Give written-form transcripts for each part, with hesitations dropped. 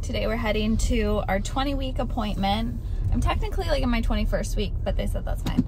Today we're heading to our 20-week appointment. I'm technically like in my 21st week, but they said that's fine.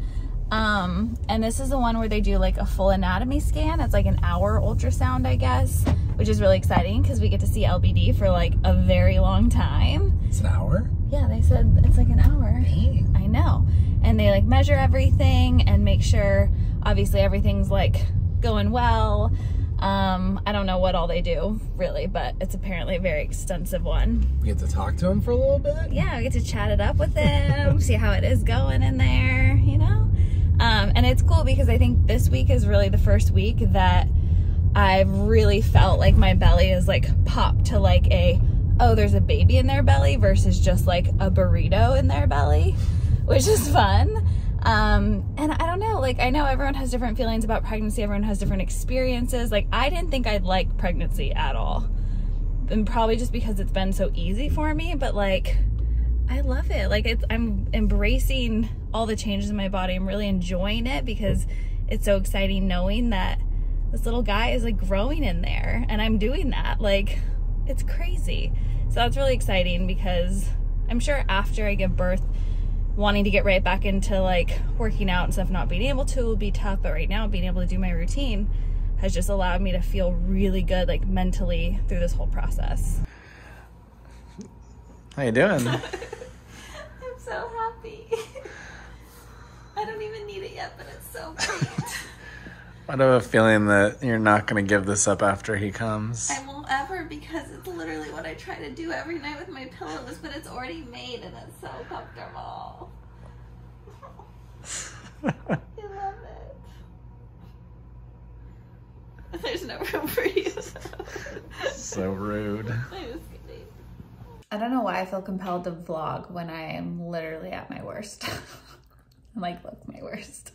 And this is the one where they do like a full anatomy scan. It's like an hour ultrasound, I guess, which is really exciting because we get to see LBD for like a very long time. It's an hour? Yeah, they said it's like an hour. Dang. I know. And they like measure everything and make sure obviously everything's like going well. I don't know what all they do really, but it's apparently a very extensive one. We get to talk to him for a little bit? Yeah, we get to chat it up with him, see how it is going in there, you know? And it's cool because I think this week is really the first week that I've really felt like my belly is like popped to like a, oh, there's a baby in their belly versus just like a burrito in their belly, which is fun. And I don't know, like I know everyone has different feelings about pregnancy, everyone has different experiences. Like I didn't think I'd like pregnancy at all. And probably just because it's been so easy for me, but like I love it. Like I'm embracing all the changes in my body. I'm really enjoying it because it's so exciting knowing that this little guy is like growing in there and I'm doing that. Like it's crazy. So that's really exciting because I'm sure after I give birth, wanting to get right back into like working out and stuff, not being able to will be tough, but right now being able to do my routine has just allowed me to feel really good like mentally through this whole process. How you doing? I'm so happy. I don't even need it yet, but it's so great. I have a feeling that you're not going to give this up after he comes. I won't ever because it's literally what I try to do every night with my pillows, but it's already made and it's so comfortable. I love it. There's no room for you. So rude. I'm just kidding. I don't know why I feel compelled to vlog when I am literally at my worst. I'm like, look, my worst.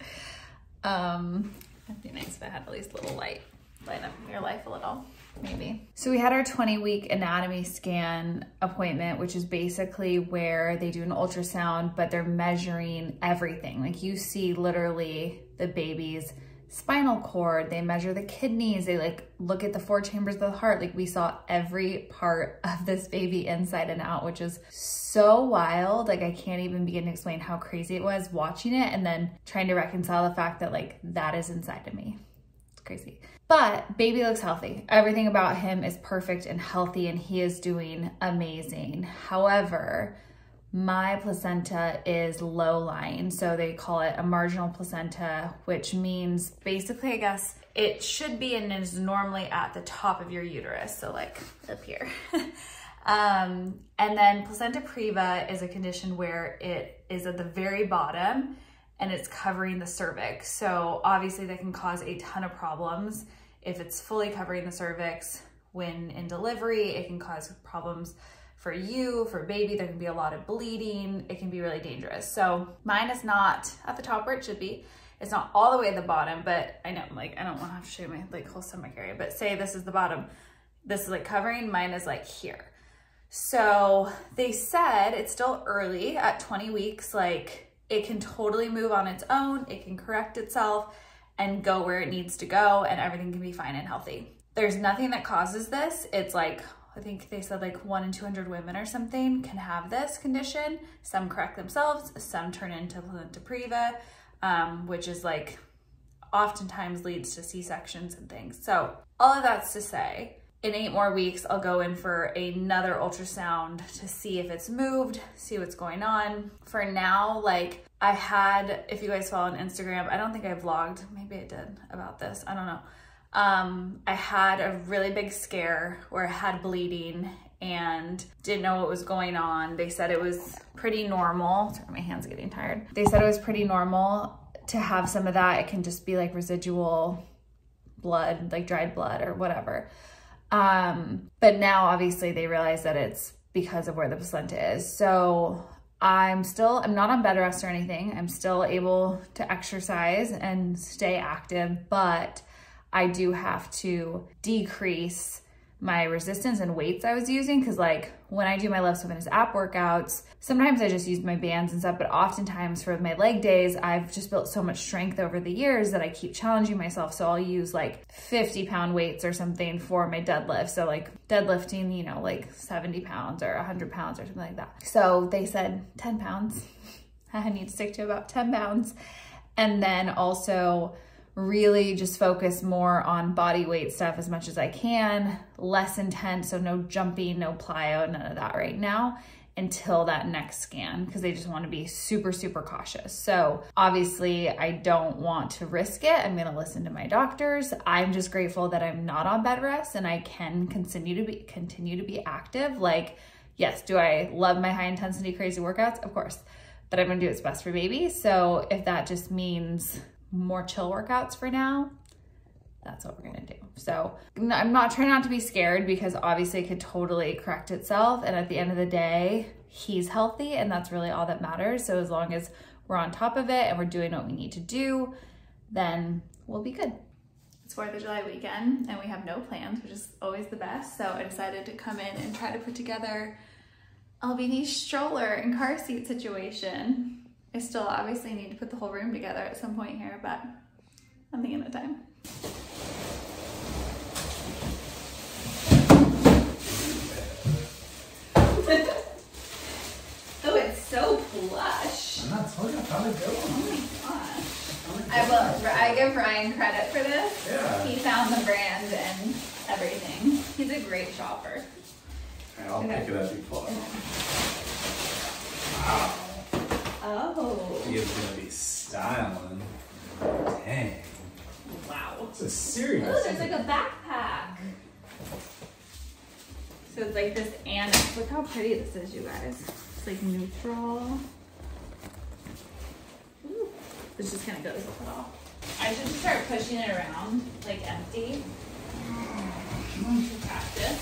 It'd be nice if I had at least a little light up your life a little, maybe. So we had our 20-week anatomy scan appointment, which is basically where they do an ultrasound, but they're measuring everything. Like you see literally the baby's spinal cord, they measure the kidneys, they like look at the 4 chambers of the heart. Like we saw every part of this baby inside and out, which is so wild. Like I can't even begin to explain how crazy it was watching it and then trying to reconcile the fact that like that is inside of me. It's crazy. But baby looks healthy. Everything about him is perfect and healthy and he is doing amazing. However, my placenta is low lying, so they call it a marginal placenta, which means basically, I guess, it should be and is normally at the top of your uterus, so like up here. And then placenta previa is a condition where it is at the very bottom and it's covering the cervix. So obviously that can cause a ton of problems. If it's fully covering the cervix when in delivery, it can cause problems for you, for baby. There can be a lot of bleeding. It can be really dangerous. So mine is not at the top where it should be. It's not all the way at the bottom, but I know, like, I don't want to have to show you my like whole stomach area, but say this is the bottom. This is like covering, mine is like here. So they said it's still early at 20 weeks. Like it can totally move on its own. It can correct itself and go where it needs to go and everything can be fine and healthy. There's nothing that causes this. It's like, I think they said like 1 in 200 women or something can have this condition. Some correct themselves, some turn into placenta previa, which is like oftentimes leads to C-sections and things. So all of that's to say, in 8 more weeks, I'll go in for another ultrasound to see if it's moved, see what's going on. For now, like I had, if you guys follow on Instagram, I don't think I vlogged, maybe I did about this, I don't know. I had a really big scare where I had bleeding and didn't know what was going on. They said it was pretty normal. Sorry, my hand's getting tired. They said it was pretty normal to have some of that. It can just be like residual blood, like dried blood or whatever. But now obviously they realize that it's because of where the placenta is. So I'm not on bed rest or anything. I'm still able to exercise and stay active, but I do have to decrease my resistance and weights I was using. Because like when I do my LSF Fitness app workouts, sometimes I just use my bands and stuff, but oftentimes for my leg days, I've just built so much strength over the years that I keep challenging myself. So I'll use like 50-pound weights or something for my deadlift. So like deadlifting, you know, like 70 pounds or 100 pounds or something like that. So they said 10 pounds. I need to stick to about 10 pounds. And then also really just focus more on body weight stuff as much as I can, less intense, so no jumping, no plyo, none of that right now until that next scan, because they just want to be super, super cautious. So obviously I don't want to risk it. I'm going to listen to my doctors. I'm just grateful that I'm not on bed rest and I can continue to be active. Like, yes, do I love my high intensity crazy workouts? Of course, but I'm going to do what's best for baby. So if that just means more chill workouts for now, that's what we're gonna do. So I'm not trying not to be scared, because obviously it could totally correct itself. And at the end of the day, he's healthy and that's really all that matters. So as long as we're on top of it and we're doing what we need to do, then we'll be good. It's 4th of July weekend and we have no plans, which is always the best. So I decided to come in and try to put together LBD's stroller and car seat situation. I still obviously need to put the whole room together at some point here, but one thing at a time. Oh, it's so plush. I'm not told you I found a good one. Oh my gosh. I give Ryan credit for this. Yeah. He found the brand and everything. He's a great shopper. I'll pick it up before. Wow. Oh. He is gonna be styling. Dang. Wow. This is serious. Oh, there's like a backpack. So it's like this annex. Look how pretty this is, you guys. It's like neutral. Ooh. This just kind of goes with it all. I should just start pushing it around, like empty. To practice.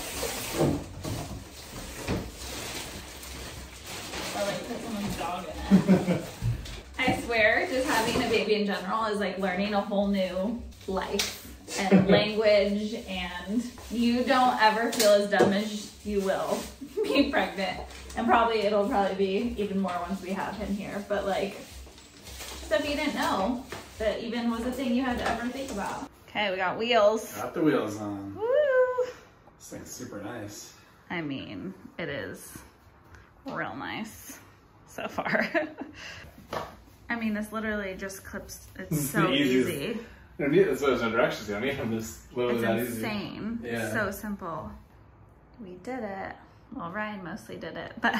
Or like put someone's dog in it. I swear, just having a baby in general is like learning a whole new life and language, and you don't ever feel as dumb as you will being pregnant. And it'll probably be even more once we have him here, but like stuff you didn't know that even was a thing you had to ever think about. Okay, we got wheels. Got the wheels on. Woo! This thing's super nice. I mean, it is real nice so far. I mean, this literally just clips. It's so easy. You don't need, that's what those directions. You don't need them. Just literally that easy. It's insane. Yeah. So simple. We did it. Well, Ryan mostly did it, but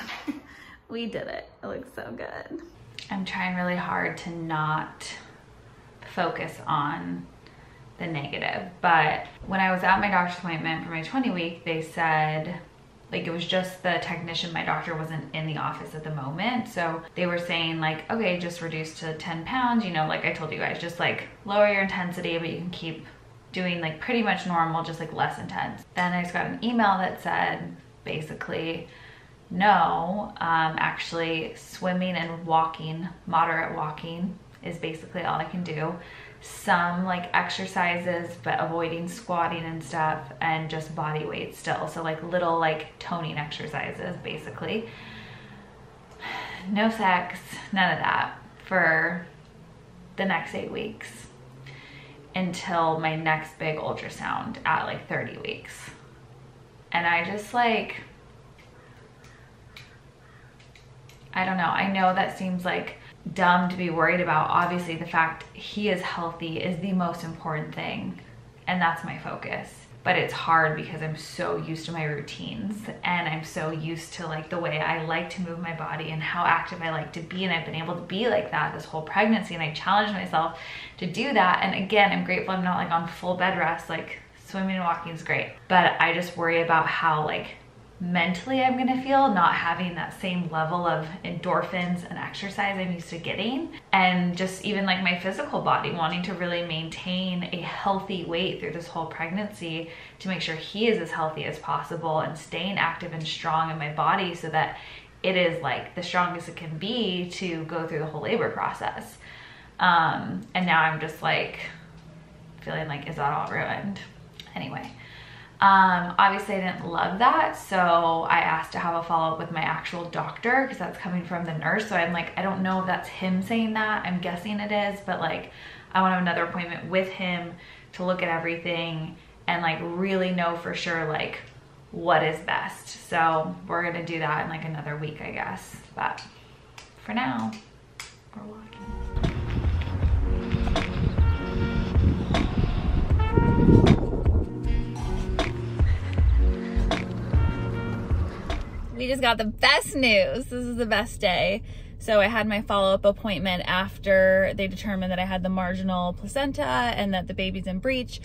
we did it. It looks so good. I'm trying really hard to not focus on the negative, but when I was at my doctor's appointment for my 20-week, they said, like, it was just the technician, my doctor wasn't in the office at the moment, so they were saying like, okay, just reduce to 10 pounds, you know, like I told you guys, just like lower your intensity, but you can keep doing like pretty much normal, just like less intense. Then I just got an email that said basically, no, actually swimming and walking, moderate walking is basically all I can do. Some like exercises, but avoiding squatting and stuff, and just body weight still. So like little like toning exercises basically. No sex, none of that for the next 8 weeks until my next big ultrasound at like 30 weeks. And I just like, I don't know. I know that seems like dumb to be worried about. Obviously the fact he is healthy is the most important thing, and that's my focus. But it's hard because I'm so used to my routines, and I'm so used to like the way I like to move my body and how active I like to be, and I've been able to be like that this whole pregnancy, and I challenged myself to do that. And again, I'm grateful I'm not like on full bed rest. Like swimming and walking is great, but I just worry about how like mentally I'm gonna feel not having that same level of endorphins and exercise I'm used to getting, and just even like my physical body wanting to really maintain a healthy weight through this whole pregnancy to make sure he is as healthy as possible and staying active and strong in my body so that it is like the strongest it can be to go through the whole labor process. And now I'm just like feeling like, is that all ruined? Anyway, Obviously I didn't love that, so I asked to have a follow-up with my actual doctor because that's coming from the nurse. So I'm like, I don't know if that's him saying that. I'm guessing it is, but like I want to have another appointment with him to look at everything and like really know for sure like what is best. So we're gonna do that in like another week, I guess. But for now, we're walking. We just got the best news. This is the best day. So I had my follow-up appointment after they determined that I had the marginal placenta and that the baby's in breech.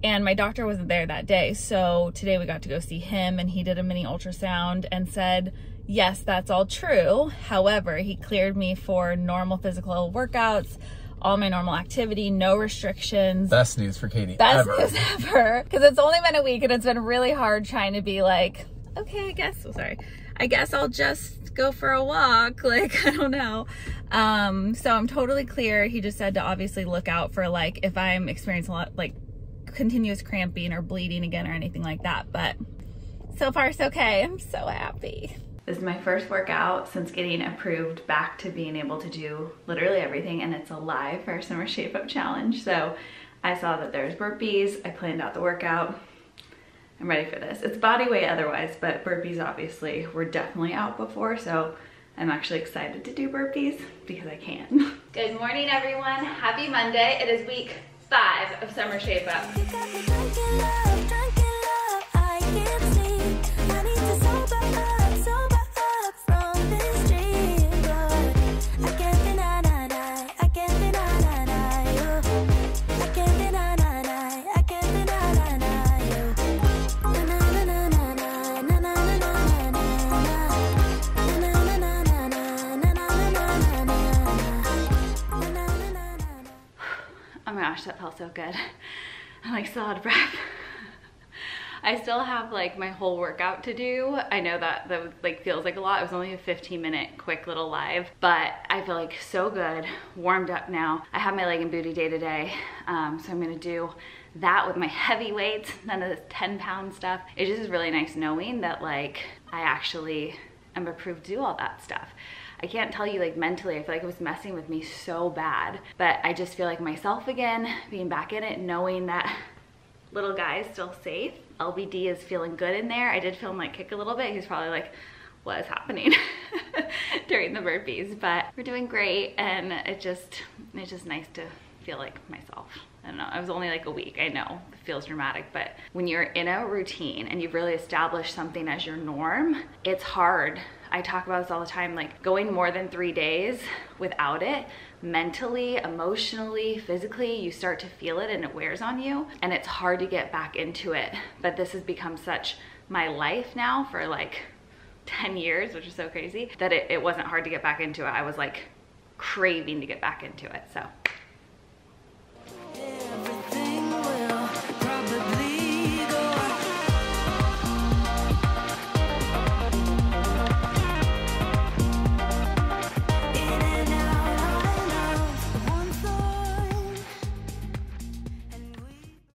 And my doctor wasn't there that day. So today we got to go see him, and he did a mini ultrasound and said, yes, that's all true. However, he cleared me for normal physical workouts, all my normal activity, no restrictions. Best news for Katie Best ever. news ever. Because it's only been a week and it's been really hard trying to be like, okay, I guess I'll just go for a walk. Like, I don't know. So I'm totally clear. He just said to obviously look out for like if I'm experiencing a lot like continuous cramping or bleeding again or anything like that. But so far so okay. I'm so happy. This is my first workout since getting approved back to being able to do literally everything, and it's alive for our summer shape up challenge. So I saw that there's burpees. I planned out the workout. I'm ready for this. It's body weight otherwise, but burpees obviously were definitely out before, so I'm actually excited to do burpees because I can. Good morning, everyone. Happy Monday. It is week 5 of Summer Shape Up. Oh my gosh, that felt so good. I'm like still out of breath. I still have like my whole workout to do. I know that like feels like a lot. It was only a 15-minute quick little live, but I feel like so good, warmed up now. I have my leg and booty day today, so I'm gonna do that with my heavy weights, none of this 10-pound stuff. It just is really nice knowing that like I actually am approved to do all that stuff. I can't tell you, like mentally, I feel like it was messing with me so bad, but I just feel like myself again, being back in it, knowing that little guy is still safe. LBD is feeling good in there. I did feel him like kick a little bit. He's probably like, what is happening during the burpees, but we're doing great. And it's just nice to feel like myself. I don't know, it was only like a week. I know it feels dramatic, but when you're in a routine and you've really established something as your norm, it's hard. I talk about this all the time, like going more than 3 days without it, mentally, emotionally, physically, you start to feel it and it wears on you, and it's hard to get back into it. But this has become such my life now for like 10 years, which is so crazy, that it wasn't hard to get back into it. I was like craving to get back into it, so.